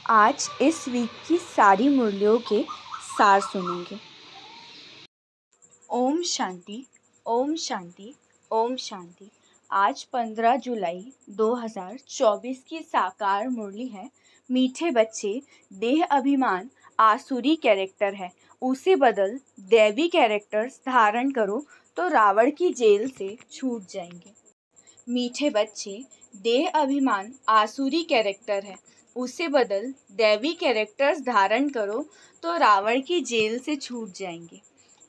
आज इस वीक की सारी मुरलियों के सार सुनेंगे। ओम शांति, ओम शांति, ओम शांति। आज 15 जुलाई 2024 की साकार मुरली है। मीठे बच्चे, देह अभिमान आसुरी कैरेक्टर है, उसे बदल दैवी कैरेक्टर्स धारण करो तो रावण की जेल से छूट जाएंगे। मीठे बच्चे, देह अभिमान आसुरी कैरेक्टर है, उसे बदल दैवी कैरेक्टर्स धारण करो तो रावण की जेल से छूट जाएंगे।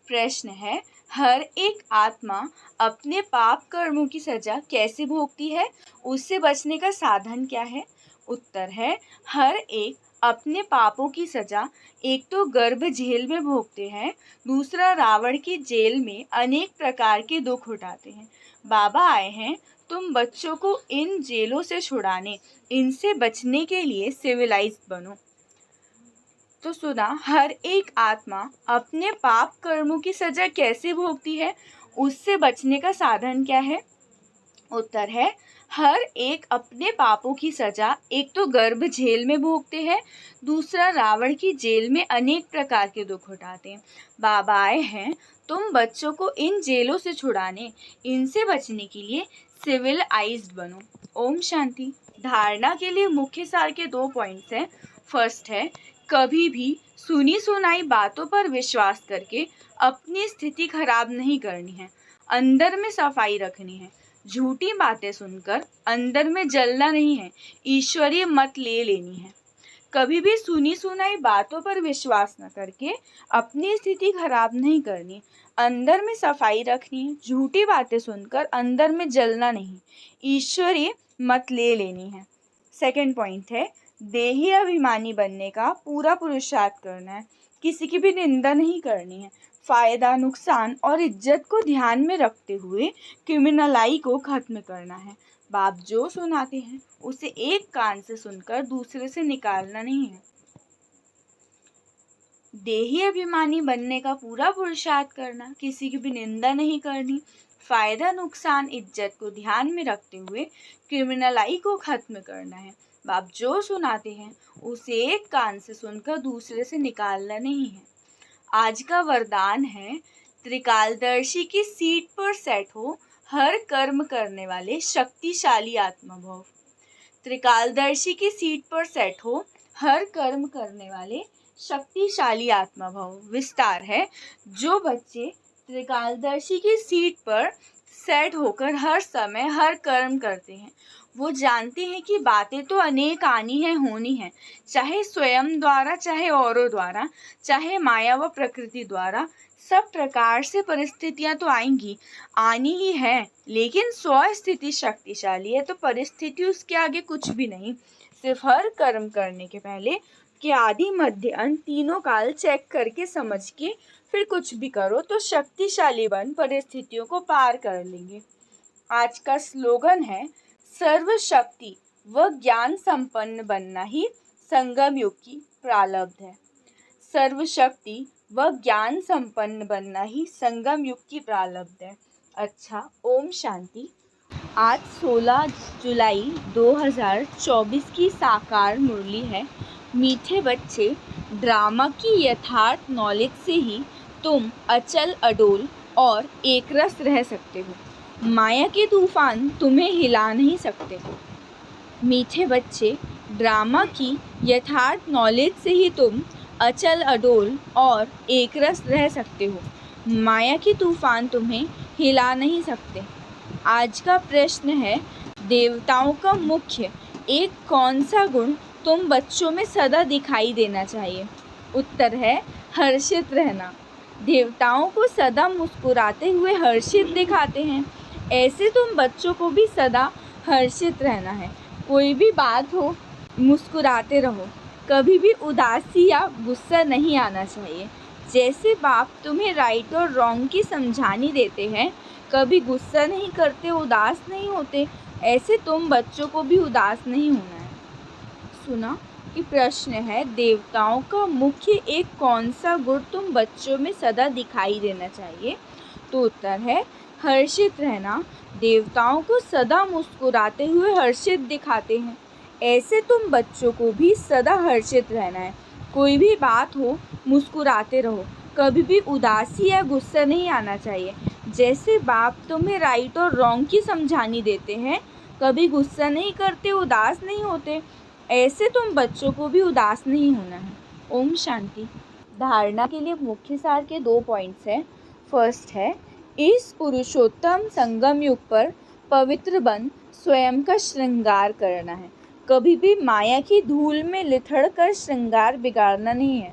प्रश्न है, हर एक आत्मा अपने पाप कर्मों की सजा कैसे भोगती है, उससे बचने का साधन क्या है? उत्तर है, हर एक अपने पापों की सजा एक तो गर्भ जेल में भोगते हैं, दूसरा रावण की जेल में अनेक प्रकार के दुख उठाते हैं। बाबा आए हैं तुम बच्चों को इन जेलों से छुड़ाने, इनसे बचने के लिए सिविलाइज्ड बनो। तो सुना, हर एक आत्मा अपने पाप कर्मों की सजा कैसे भोगती है, उससे बचने का साधन क्या है? उत्तर है, हर एक अपने पापों की सजा एक तो गर्भ जेल में भोगते हैं, दूसरा रावण की जेल में अनेक प्रकार के दुख उठाते हैं। बाबा आए हैं तुम बच्चों को इन जेलों से छुड़ाने, इनसे बचने के लिए सिविलाइज्ड बनो। ओम शांति। धारणा के लिए मुख्य सार के 2 पॉइंट्स हैं। फर्स्ट है, कभी भी सुनी सुनाई बातों पर विश्वास करके अपनी स्थिति खराब नहीं करनी है, अंदर में सफाई रखनी है। झूठी बातें सुनकर अंदर में जलना नहीं है, ईश्वरीय मत ले लेनी है। कभी भी सुनी सुनाई बातों पर विश्वास न करके अपनी स्थिति खराब नहीं करनी, अंदर में सफाई रखनी है। झूठी बातें सुनकर अंदर में जलना नहीं, ईश्वरीय मत ले लेनी है। सेकंड पॉइंट है, देही अभिमानी बनने का पूरा पुरुषार्थ करना है, किसी की भी निंदा नहीं करनी है। फायदा, नुकसान और इज्जत को ध्यान में रखते हुए क्रिमिनलाई को खत्म करना है। बाप जो सुनाते हैं उसे एक कान से सुनकर दूसरे से निकालना नहीं है। देही अभिमानी बनने का पूरा पुरुषार्थ करना, किसी की भी निंदा नहीं करनी, फायदा, नुकसान, इज्जत को ध्यान में रखते हुए क्रिमिनलाई को खत्म करना है। बाप जो सुनाते हैं उसे एक कान से सुनकर दूसरे से निकालना नहीं है। आज का वरदान है, त्रिकालदर्शी की सीट पर सेट हो हर कर्म करने वाले शक्तिशाली आत्मा भव। त्रिकालदर्शी की सीट पर सेट हो हर कर्म करने वाले शक्तिशाली आत्मा भव। विस्तार है, जो बच्चे त्रिकालदर्शी की सीट पर सेट होकर हर समय हर कर्म करते हैं, वो जानते हैं कि बातें तो अनेक आनी है, होनी है, चाहे स्वयं द्वारा, चाहे औरों द्वारा, चाहे माया व प्रकृति द्वारा। सब प्रकार से परिस्थितियां तो आएंगी, आनी ही है, लेकिन स्वस्थिति शक्तिशाली है तो परिस्थिति उसके आगे कुछ भी नहीं। सिर्फ हर कर्म करने के पहले कि आदि मध्य अंत तीनों काल चेक करके समझ के फिर कुछ भी करो तो शक्तिशाली बन परिस्थितियों को पार कर लेंगे। आज का स्लोगन है, सर्वशक्ति व ज्ञान संपन्न बनना ही संगम युग की प्रारब्ध है। सर्वशक्ति व ज्ञान संपन्न बनना ही संगम युग की प्रारब्ध है। अच्छा, ओम शांति। आज 16 जुलाई 2024 की साकार मुरली है। मीठे बच्चे, ड्रामा की यथार्थ नॉलेज से ही तुम अचल अडोल और एकरस रह सकते हो। माया के तूफान तुम्हें हिला नहीं सकते। मीठे बच्चे, ड्रामा की यथार्थ नॉलेज से ही तुम अचल अडोल और एकरस रह सकते हो। माया के तूफान तुम्हें हिला नहीं सकते। आज का प्रश्न है, देवताओं का मुख्य एक कौन सा गुण तुम बच्चों में सदा दिखाई देना चाहिए? उत्तर है, हर्षित रहना। देवताओं को सदा मुस्कुराते हुए हर्षित दिखाते हैं, ऐसे तुम बच्चों को भी सदा हर्षित रहना है। कोई भी बात हो, मुस्कुराते रहो, कभी भी उदासी या गुस्सा नहीं आना चाहिए। जैसे बाप तुम्हें राइट और रॉन्ग की समझानी देते हैं, कभी गुस्सा नहीं करते, उदास नहीं होते, ऐसे तुम बच्चों को भी उदास नहीं होना है। सुना कि प्रश्न है, देवताओं का मुख्य एक कौन सा गुण तुम बच्चों में सदा दिखाई देना चाहिए? तो उत्तर है, हर्षित रहना। देवताओं को सदा मुस्कुराते हुए हर्षित दिखाते हैं, ऐसे तुम बच्चों को भी सदा हर्षित रहना है। कोई भी बात हो मुस्कुराते रहो, कभी भी उदासी या गुस्सा नहीं आना चाहिए। जैसे बाप तुम्हें राइट और रॉन्ग की समझानी देते हैं, कभी गुस्सा नहीं करते, उदास नहीं होते, ऐसे तुम बच्चों को भी उदास नहीं होना है। ओम शांति। धारणा के लिए मुख्य सार के 2 पॉइंट्स हैं। फर्स्ट है, इस पुरुषोत्तम संगम युग पर पवित्र बन स्वयं का श्रृंगार करना है। कभी भी माया की धूल में लिथड़ कर श्रृंगार बिगाड़ना नहीं है।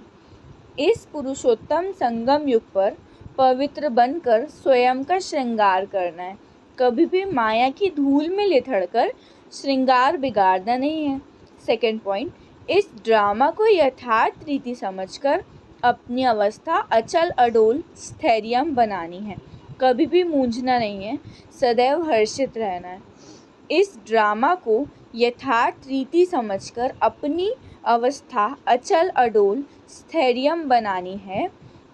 इस पुरुषोत्तम संगम युग पर पवित्र बनकर स्वयं का श्रृंगार करना है। कभी भी माया की धूल में लिथड़ कर श्रृंगार बिगाड़ना नहीं है। सेकेंड पॉइंट, इस ड्रामा को यथार्थ रीति समझकर अपनी अवस्था अचल अडोल स्थैर्यम बनानी है। कभी भी मूंझना नहीं है, सदैव हर्षित रहना है। इस ड्रामा को यथार्थ रीति समझकर अपनी अवस्था अचल अडोल स्थैर्यम बनानी है।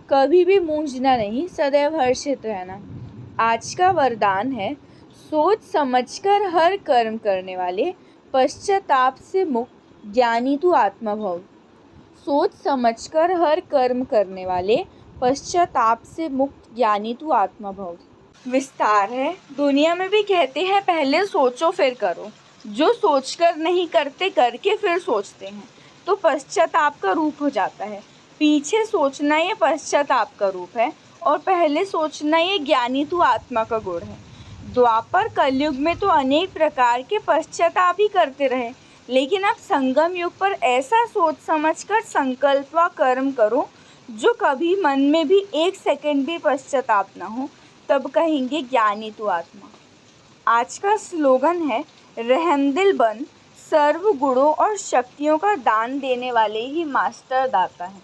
कभी भी मूंझना नहीं, सदैव हर्षित रहना। आज का वरदान है, सोच समझकर हर कर्म करने वाले पश्चाताप से मुक्त ज्ञानी तू आत्मा भव। सोच समझकर हर कर्म करने वाले पश्चाताप से मुक्त ज्ञानी तू आत्मा भव। विस्तार है, दुनिया में भी कहते हैं पहले सोचो फिर करो। जो सोचकर नहीं करते, करके फिर सोचते हैं तो पश्चाताप का रूप हो जाता है। पीछे सोचना ये पश्चाताप का रूप है और पहले सोचना ये ज्ञानी तू आत्मा का गुण है। द्वापर कलयुग में तो अनेक प्रकार के पश्चाताप ही करते रहे, लेकिन अब संगम युग पर ऐसा सोच समझकर संकल्प व कर्म करो जो कभी मन में भी 1 सेकंड भी पश्चाताप न हो, तब कहेंगे ज्ञानी तू आत्मा। आज का स्लोगन है, रहमदिल बन, सर्व गुणों और शक्तियों का दान देने वाले ही मास्टर दाता हैं।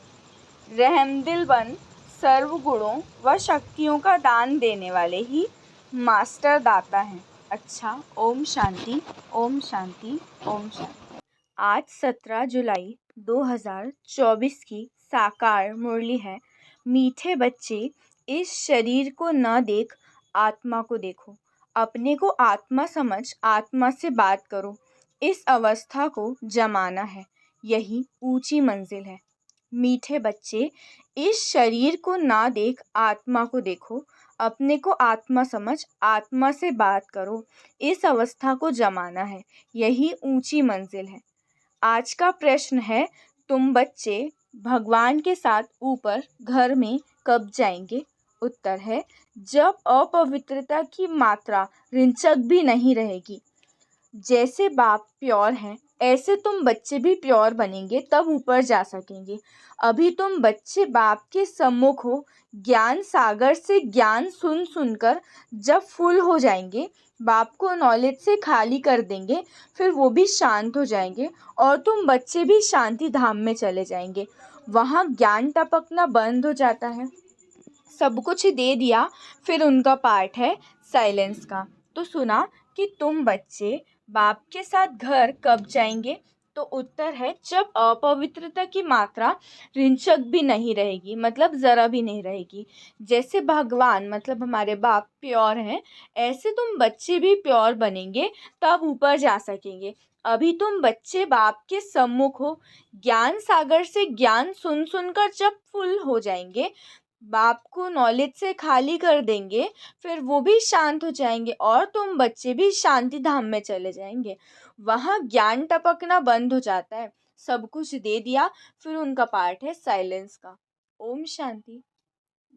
रहमदिल बन, सर्व गुणों व शक्तियों का दान देने वाले ही मास्टर दाता हैं। अच्छा, ओम शांति, ओम शांति, ओम शांति। आज 17 जुलाई 2024 की साकार मुरली है। मीठे बच्चे, इस शरीर को न देख आत्मा को देखो। अपने को आत्मा समझ आत्मा से बात करो। इस अवस्था को जमाना है, यही ऊंची मंजिल है। मीठे बच्चे, इस शरीर को ना देख आत्मा को देखो। अपने को आत्मा समझ आत्मा से बात करो। इस अवस्था को जमाना है, यही ऊंची मंजिल है। आज का प्रश्न है, तुम बच्चे भगवान के साथ ऊपर घर में कब जाएंगे? उत्तर है, जब अपवित्रता की मात्रा रिंचक भी नहीं रहेगी। जैसे बाप प्योर हैं, ऐसे तुम बच्चे भी प्योर बनेंगे, तब ऊपर जा सकेंगे। अभी तुम बच्चे बाप के सम्मुख हो, ज्ञान सागर से ज्ञान सुन सुनकर जब फुल हो जाएंगे, बाप को नॉलेज से खाली कर देंगे, फिर वो भी शांत हो जाएंगे और तुम बच्चे भी शांति धाम में चले जाएंगे। वहाँ ज्ञान टपकना बंद हो जाता है। सब कुछ दे दिया, फिर उनका पार्ट है साइलेंस का। तो सुना कि तुम बच्चे बाप के साथ घर कब जाएंगे? तो उत्तर है, जब अपवित्रता की मात्रा रिंचक भी नहीं रहेगी, मतलब ज़रा भी नहीं रहेगी। जैसे भगवान मतलब हमारे बाप प्योर हैं, ऐसे तुम बच्चे भी प्योर बनेंगे, तब ऊपर जा सकेंगे। अभी तुम बच्चे बाप के सम्मुख हो, ज्ञान सागर से ज्ञान सुन सुनकर जब फुल हो जाएंगे, बाप को नॉलेज से खाली कर देंगे, फिर वो भी शांत हो जाएंगे और तुम बच्चे भी शांति धाम में चले जाएंगे। वहाँ ज्ञान टपकना बंद हो जाता है। सब कुछ दे दिया, फिर उनका पार्ट है साइलेंस का। ओम शांति।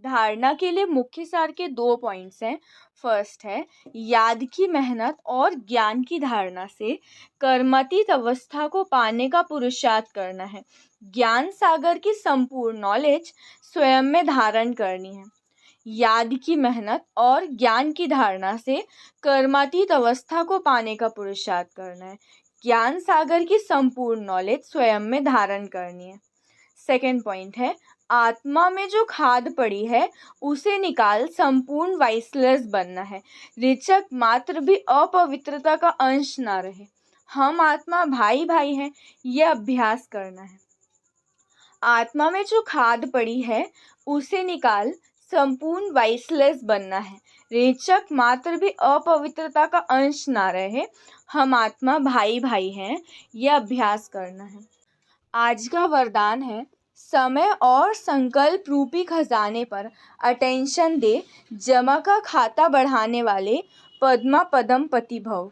धारणा के लिए मुख्य सार के 2 पॉइंट्स हैं। फर्स्ट है, याद की मेहनत और ज्ञान की धारणा से कर्मातीत अवस्था को पाने का पुरुषार्थ करना है। ज्ञान सागर की संपूर्ण नॉलेज स्वयं में धारण करनी है। याद की मेहनत और ज्ञान की धारणा से कर्मातीत अवस्था को पाने का पुरुषार्थ करना है। ज्ञान सागर की संपूर्ण नॉलेज स्वयं में धारण करनी है। सेकेंड पॉइंट है, आत्मा में जो खाद पड़ी है उसे निकाल संपूर्ण वाइसलेस बनना है। रिचक मात्र भी अपवित्रता का अंश ना रहे। हम आत्मा भाई भाई हैं, यह अभ्यास करना है। आत्मा में जो खाद पड़ी है उसे निकाल संपूर्ण वाइसलेस बनना है। रेचक मात्र भी अपवित्रता का अंश ना रहे। हम आत्मा भाई भाई हैं, यह अभ्यास करना है। आज का वरदान है, समय और संकल्प रूपी खजाने पर अटेंशन दे, जमा का खाता बढ़ाने वाले पद्मा पदम पति भव।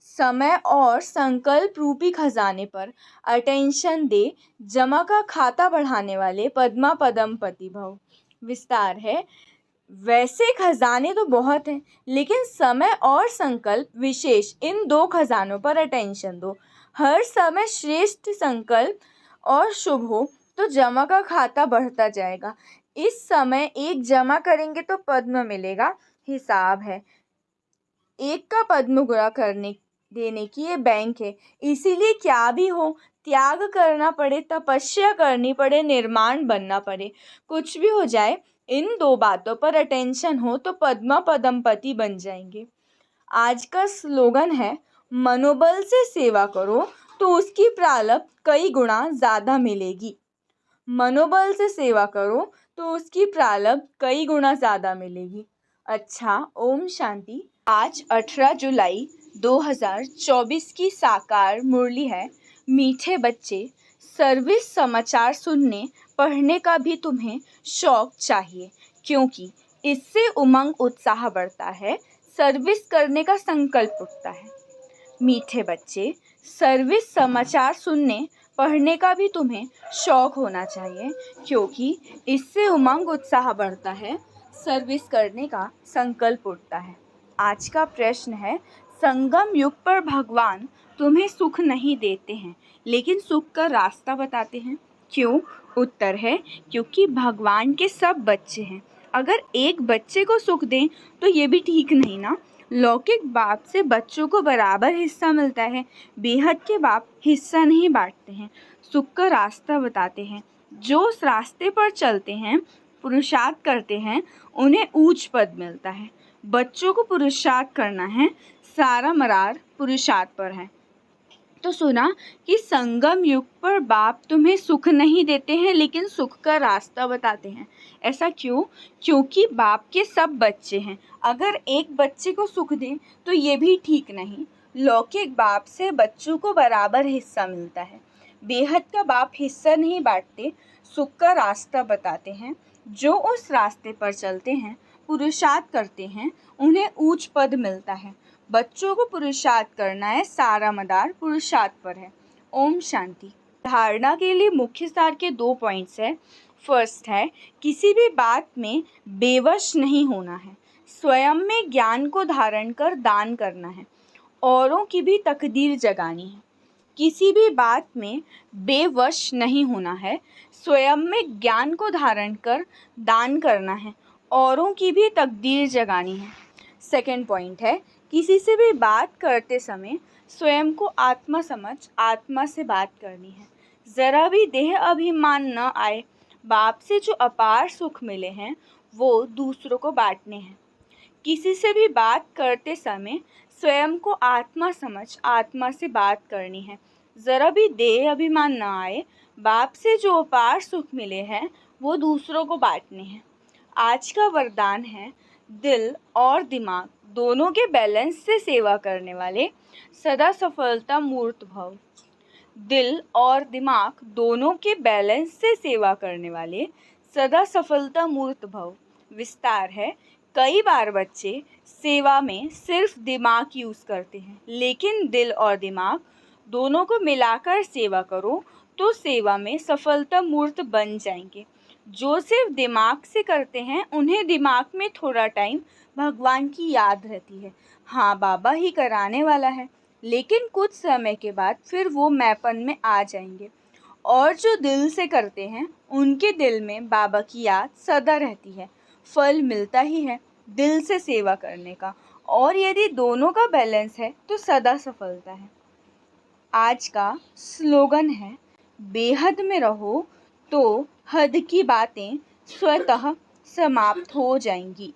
समय और संकल्प रूपी खजाने पर अटेंशन दे, जमा का खाता बढ़ाने वाले पद्मा पदम पति भव। विस्तार है, वैसे खजाने तो बहुत हैं, लेकिन समय और संकल्प विशेष, इन दो खजानों पर अटेंशन दो। हर समय श्रेष्ठ संकल्प और शुभ हो तो जमा का खाता बढ़ता जाएगा। इस समय एक जमा करेंगे तो पद्म मिलेगा, हिसाब है। एक का पद्म गुणा करने देने की ये बैंक है। इसीलिए क्या भी हो, त्याग करना पड़े, तपस्या करनी पड़े, निर्माण बनना पड़े, कुछ भी हो जाए, इन दो बातों पर अटेंशन हो तो पद्मा पदमपति बन जाएंगे। आज का स्लोगन है, मनोबल से सेवा करो तो उसकी प्राप्ति कई गुना ज़्यादा मिलेगी। मनोबल से सेवा करो तो उसकी प्राप्ति कई गुना ज़्यादा मिलेगी। अच्छा, ओम शांति। आज 18 जुलाई 2024 की साकार मुरली है। मीठे बच्चे, सर्विस समाचार सुनने पढ़ने का भी तुम्हें शौक चाहिए, क्योंकि इससे उमंग उत्साह बढ़ता है, सर्विस करने का संकल्प उठता है। मीठे बच्चे, सर्विस समाचार सुनने पढ़ने का भी तुम्हें शौक होना चाहिए, क्योंकि इससे उमंग उत्साह बढ़ता है, सर्विस करने का संकल्प उठता है। आज का प्रश्न है, संगम युग पर भगवान तुम्हें सुख नहीं देते हैं, लेकिन सुख का रास्ता बताते हैं। क्यों? उत्तर है, क्योंकि भगवान के सब बच्चे हैं। अगर एक बच्चे को सुख दें तो ये भी ठीक नहीं ना। लौकिक बाप से बच्चों को बराबर हिस्सा मिलता है, बेहद के बाप हिस्सा नहीं बांटते हैं, सुख का रास्ता बताते हैं। जो उस रास्ते पर चलते हैं, पुरुषार्थ करते हैं, उन्हें ऊंच पद मिलता है। बच्चों को पुरुषार्थ करना है, सारा मरार पुरुषार्थ पर है। तो सुना कि संगम युग पर बाप तुम्हें सुख नहीं देते हैं, लेकिन सुख का रास्ता बताते हैं। ऐसा क्यों? क्योंकि बाप के सब बच्चे हैं। अगर एक बच्चे को सुख दें तो ये भी ठीक नहीं। लौकिक बाप से बच्चों को बराबर हिस्सा मिलता है, बेहद का बाप हिस्सा नहीं बांटते, सुख का रास्ता बताते हैं। जो उस रास्ते पर चलते हैं, पुरुषार्थ करते हैं, उन्हें ऊंच पद मिलता है। बच्चों को पुरुषार्थ करना है, सारा मदार पुरुषार्थ पर है। ओम शांति। धारणा के लिए मुख्य सार के 2 पॉइंट्स है। फर्स्ट है, किसी भी बात में बेवश नहीं होना है, स्वयं में ज्ञान को धारण कर दान करना है, औरों की भी तकदीर जगानी है। किसी भी बात में बेवश नहीं होना है, स्वयं में ज्ञान को धारण कर दान करना है, औरों की भी तकदीर जगानी है। सेकंड पॉइंट है, किसी से भी बात करते समय स्वयं को आत्मा समझ आत्मा से बात करनी है, ज़रा भी देह अभिमान न आए। बाप से जो अपार सुख मिले हैं वो दूसरों को बांटने हैं। किसी से भी बात करते समय स्वयं को आत्मा समझ आत्मा से बात करनी है, ज़रा भी देह अभिमान न आए। बाप से जो अपार सुख मिले हैं वो दूसरों को बांटने हैं। आज का वरदान है, दिल और दिमाग दोनों के बैलेंस से सेवा करने वाले सदा सफलता मूर्त भव। दिल और दिमाग दोनों के बैलेंस से सेवा करने वाले सदा सफलता मूर्त भव। विस्तार है, कई बार बच्चे सेवा में सिर्फ दिमाग यूज़ करते हैं, लेकिन दिल और दिमाग दोनों को मिलाकर सेवा करो तो सेवा में सफलता मूर्त बन जाएंगे। जो सिर्फ दिमाग से करते हैं, उन्हें दिमाग में थोड़ा टाइम भगवान की याद रहती है, हाँ बाबा ही कराने वाला है, लेकिन कुछ समय के बाद फिर वो मैपन में आ जाएंगे। और जो दिल से करते हैं, उनके दिल में बाबा की याद सदा रहती है, फल मिलता ही है दिल से सेवा करने का। और यदि दोनों का बैलेंस है तो सदा सफलता है। आज का स्लोगन है, बेहद में रहो तो हद की बातें स्वतः समाप्त हो जाएंगी।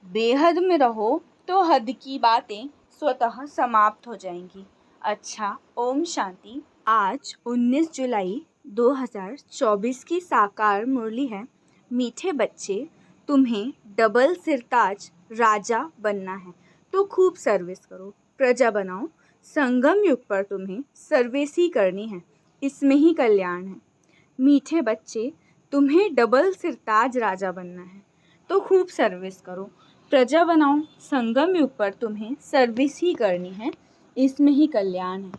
बेहद में रहो तो हद की बातें स्वतः समाप्त हो जाएंगी। अच्छा, ओम शांति। आज 19 जुलाई 2024 की साकार मुरली है। मीठे बच्चे, तुम्हें डबल सिरताज राजा बनना है तो खूब सर्विस करो, प्रजा बनाओ। संगम युग पर तुम्हें सर्विस ही करनी है, इसमें ही कल्याण है। मीठे बच्चे, तुम्हें डबल सिरताज राजा बनना है तो खूब सर्विस करो, प्रजा बनाओ। संगम युग पर तुम्हें सर्विस ही करनी है, इसमें ही कल्याण है।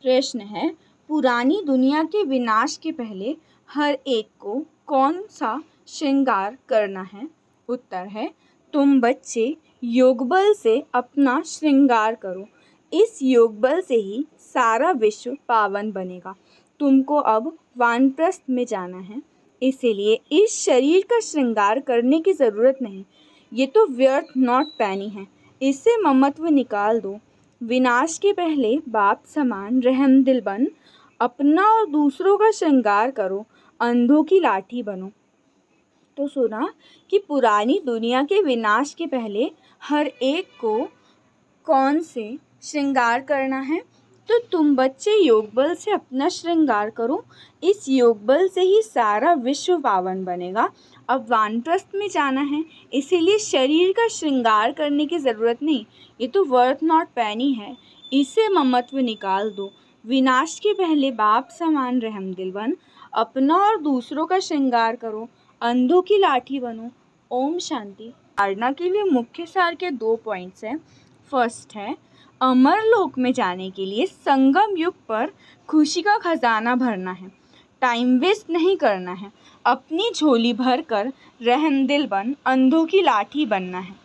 प्रश्न है, पुरानी दुनिया के विनाश के पहले हर एक को कौन सा श्रृंगार करना है? उत्तर है, तुम बच्चे योग बल से अपना श्रृंगार करो। इस योग बल से ही सारा विश्व पावन बनेगा। तुमको अब वानप्रस्थ में जाना है, इसीलिए इस शरीर का श्रृंगार करने की ज़रूरत नहीं। ये तो व्यर्थ नॉट पैनी है, इससे ममत्व निकाल दो। विनाश के पहले बाप समान रहमदिल बन, अपना और दूसरों का श्रृंगार करो, अंधों की लाठी बनो। तो सुना कि पुरानी दुनिया के विनाश के पहले हर एक को कौन से श्रृंगार करना है? तो तुम बच्चे योग बल से अपना श्रृंगार करो, इस योग बल से ही सारा विश्व पावन बनेगा। अब वानप्रस्थ में जाना है, इसीलिए शरीर का श्रृंगार करने की ज़रूरत नहीं। ये तो वर्थ नॉट पैनी है, इससे ममत्व निकाल दो। विनाश के पहले बाप समान रहमदिल बन, अपना और दूसरों का श्रृंगार करो, अंधों की लाठी बनो। ओम शांति। धारणा के लिए मुख्य सार के 2 पॉइंट्स हैं। फर्स्ट है, अमरलोक में जाने के लिए संगम युग पर खुशी का खजाना भरना है, टाइम वेस्ट नहीं करना है, अपनी झोली भर कर रहमदिल बन, अंधों की लाठी बनना है।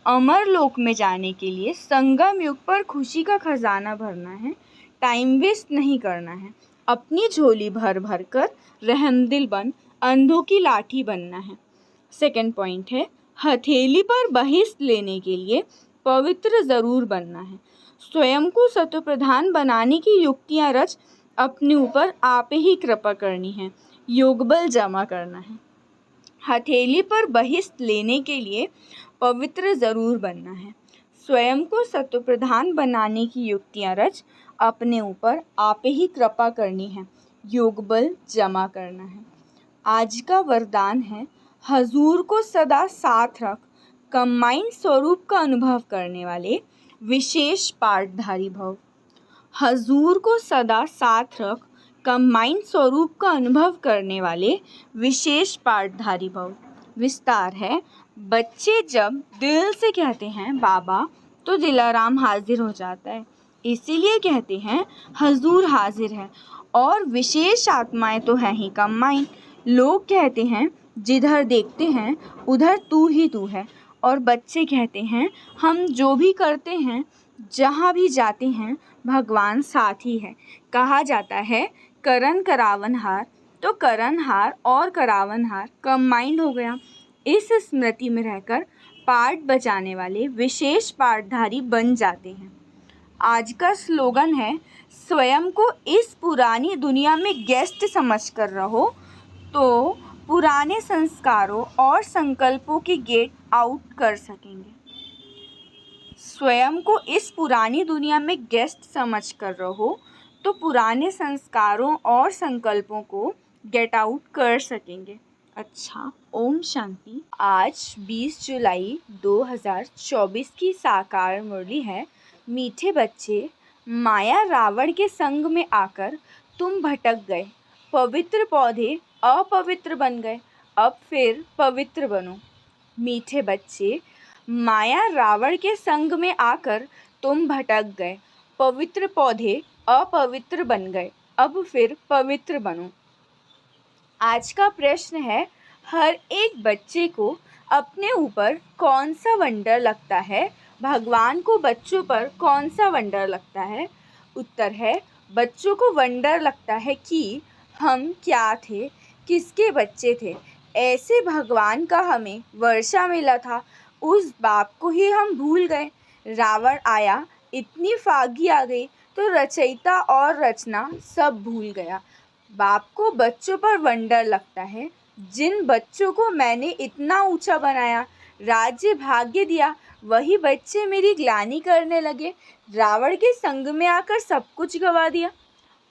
अमरलोक में जाने के लिए संगम युग पर खुशी का खजाना भरना है, टाइम वेस्ट नहीं करना है, अपनी झोली भर भर कर रहमदिल बन, अंधों की लाठी बनना है। सेकंड पॉइंट है, हथेली पर बहिष्ठ लेने के लिए पवित्र ज़रूर बनना है, स्वयं को सत्वप्रधान बनाने की युक्तियाँ रच अपने ऊपर आप ही कृपा करनी है, योग बल जमा करना है। हथेली पर बहिष्ठ लेने के लिए पवित्र ज़रूर बनना है, स्वयं को सत्वप्रधान बनाने की युक्तियाँ रच अपने ऊपर आप ही कृपा करनी है, योग बल जमा करना है। आज का वरदान है, हजूर को सदा साथ रख, कंबाइंड स्वरूप का अनुभव करने वाले विशेष पाठधारी भव। हजूर को सदा साथ रख, कंबाइंड स्वरूप का अनुभव करने वाले विशेष पाठधारी भव। विस्तार है, बच्चे जब दिल से कहते हैं बाबा तो दिलाराम हाजिर हो जाता है, इसीलिए कहते हैं हजूर हाजिर है। और विशेष आत्माएं तो हैं ही कंबाइंड। लोग कहते हैं जिधर देखते हैं उधर तू ही तू है, और बच्चे कहते हैं हम जो भी करते हैं जहाँ भी जाते हैं भगवान साथ ही है। कहा जाता है करण करावनहार, तो करणहार और करावनहार कंबाइंड हो गया। इस स्मृति में रहकर पाठ बजाने वाले विशेष पाठधारी बन जाते हैं। आज का स्लोगन है, स्वयं को इस पुरानी दुनिया में गेस्ट समझकर रहो तो पुराने संस्कारों और संकल्पों के गेट आउट कर सकेंगे। स्वयं को इस पुरानी दुनिया में गेस्ट समझकर रहो तो पुराने संस्कारों और संकल्पों को गेट आउट कर सकेंगे। अच्छा, ओम शांति। आज 20 जुलाई 2024 की साकार मुरली है। मीठे बच्चे, माया रावण के संग में आकर तुम भटक गए, पवित्र पौधे अपवित्र बन गए, अब फिर पवित्र बनो। मीठे बच्चे, माया रावण के संग में आकर तुम भटक गए, पवित्र पौधे अपवित्र बन गए, अब फिर पवित्र बनो। आज का प्रश्न है, हर एक बच्चे को अपने ऊपर कौन सा वंडर लगता है? भगवान को बच्चों पर कौन सा वंडर लगता है? उत्तर है, बच्चों को वंडर लगता है कि हम क्या थे, किसके बच्चे थे। ऐसे भगवान का हमें वर्षा मिला था, उस बाप को ही हम भूल गए। रावण आया, इतनी फागी आ गई तो रचयिता और रचना सब भूल गया। बाप को बच्चों पर वंडर लगता है, जिन बच्चों को मैंने इतना ऊंचा बनाया, राज्य भाग्य दिया, वही बच्चे मेरी ग्लानि करने लगे, रावण के संग में आकर सब कुछ गवा दिया।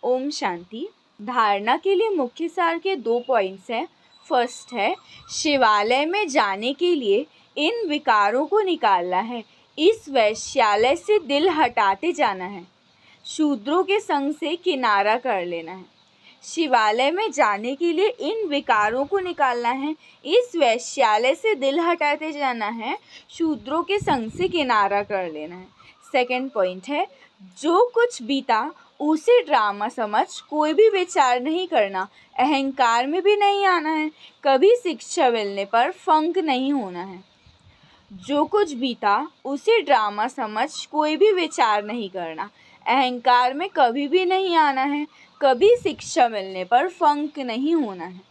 ओम शांति। धारणा के लिए मुख्य सार के 2 पॉइंट्स हैं। फर्स्ट है, शिवालय में जाने के लिए इन विकारों को निकालना है। इस वैश्यालय से दिल हटाते जाना है। शूद्रों के संग से किनारा कर लेना है। शिवालय में जाने के लिए इन विकारों को निकालना है। इस वैश्यालय से दिल हटाते जाना है। शूद्रों के संग से किनारा कर लेना है। सेकंड पॉइंट है, जो कुछ बीता उसे ड्रामा समझ कोई भी विचार नहीं करना। अहंकार में भी नहीं आना है। कभी शिक्षा मिलने पर फंक नहीं होना है। जो कुछ बीता उसे ड्रामा समझ कोई भी विचार नहीं करना। अहंकार में कभी भी नहीं आना है। कभी शिक्षा मिलने पर फंक नहीं होना है।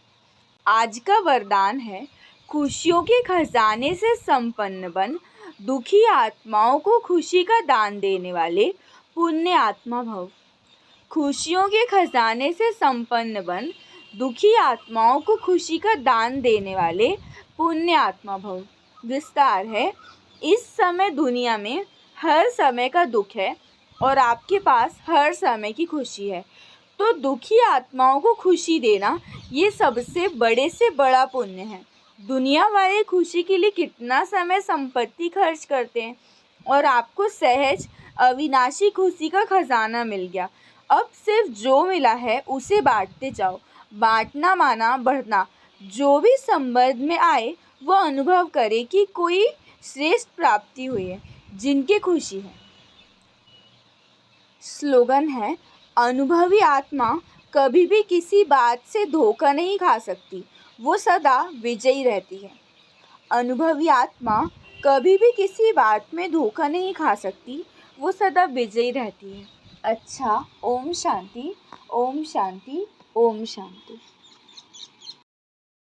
आज का वरदान है, खुशियों के खजाने से संपन्न बन, दुखी आत्माओं को खुशी का दान देने वाले पुण्य आत्मा भव। खुशियों के खजाने से संपन्न बन, दुखी आत्माओं को खुशी का दान देने वाले पुण्य आत्मा भव। विस्तार है, इस समय दुनिया में हर समय का दुख है और आपके पास हर समय की खुशी है। तो दुखी आत्माओं को खुशी देना ये सबसे बड़े से बड़ा पुण्य है। दुनिया वाले खुशी के लिए कितना समय संपत्ति खर्च करते हैं और आपको सहज अविनाशी खुशी का खजाना मिल गया। अब सिर्फ जो मिला है उसे बांटते जाओ। बांटना माना बढ़ना। जो भी संबंध में आए वो अनुभव करे कि कोई श्रेष्ठ प्राप्ति हुई है, जिनकी खुशी है। स्लोगन है, अनुभवी आत्मा कभी भी किसी बात से धोखा नहीं खा सकती, वो सदा विजयी रहती है। अनुभवी आत्मा कभी भी किसी बात में धोखा नहीं खा सकती, वो सदा विजयी रहती है। अच्छा, ओम शांति, ओम शांति, ओम शांति।